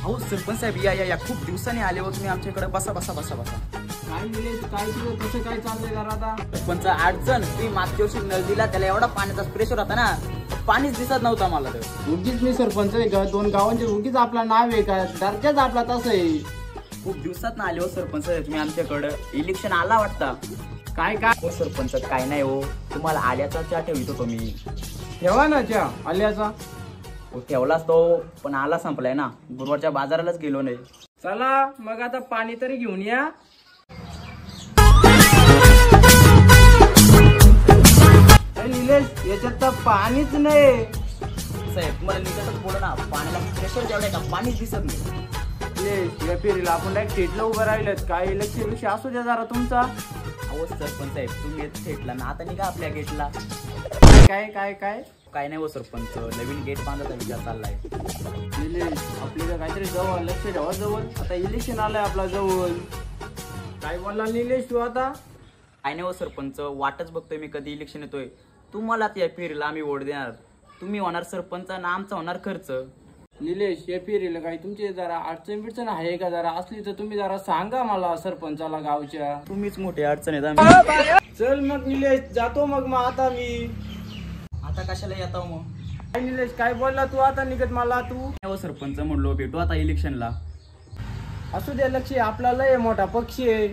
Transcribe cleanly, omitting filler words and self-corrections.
हो सरपंच साहेब, या या या, खूप दिवसांनी आले हो तुम्ही आमच्याकडे. बसा बसा बसा बसा. काय निलेश, काय तुझं कसं काय चाललंय जरा आता? सरपंच अडचण, तुम्ही मागच्या वर्षी नळ दिला, त्याला एवढा पाण्याचा प्रेशर होता ना, पाणीच दिसत नव्हता मला. तर उगीच मी सरपंच आहे का? 2 गावांचे उगीच आपला नाव आहे का? दर्जाच आपला तसं आहे. खूप दिवसात ना आले हो सरपंच साहेब तुम्ही आमच्याकडे. इलेक्शन आला वाटता. काय काय हो सरपंच, काय नाही हो, तुम्हाला आल्याचा चहा ठेवित होतो मी. ठेवा ना चहा आल्याचा. हो ठेवलाच तो, पण आला संपलाय ना, गुरुवारच्या बाजारालाच गेलो नाही. चला मग आता पाणी तरी घेऊन या. निलेश, याच्यात तर पाणीच नाही. साहेब तुम्हाला निकटच बोला ना, पाण्याला प्रेशर जेवढं का पाणीच दिसत नाही. निलेश, या फेरीला आपण डायरेक्ट थेटला उभं राहिलेत. काय इलेक्शन विषय असू द्या जरा तुमचा. अहो सरपंच साहेब तुम्ही थेटला ना, आता निघा आपल्या गेटला. काय काय काय काय नाही हो सरपंच, नवीन गेट बांधायचा विचार चाललाय. निलेश, आपल्याला काहीतरी जवळ लक्ष ठेवा जवळ. आता इलेक्शन आलंय आपला जवळ. काय बोलला निलेश तू आता? काय नाही हो सरपंच, वाटच बघतोय मी कधी इलेक्शन येतोय. तुम्हाला त्या फेरीला आम्ही वोट देणार. तुम्ही होणार सरपंच आणि आमचा होणार खर्च. निलेश, या फेरीला काही तुमची जरा अडचण बिडचण आहे का? जरा असली तर तुम्ही जरा सांगा मला सरपंचाला गावच्या. तुम्हीच मोठी अडचण आहेत आम्ही. चल मग निलेश, जातो मग आता मी. आता कशाला येतो मग? काय निलेश, काय बोलला तू आता निघत मला तू? हो सरपंच म्हणलो भेटू आता इलेक्शनला. असू द्या, लक्ष आपला लय मोठा पक्ष आहे.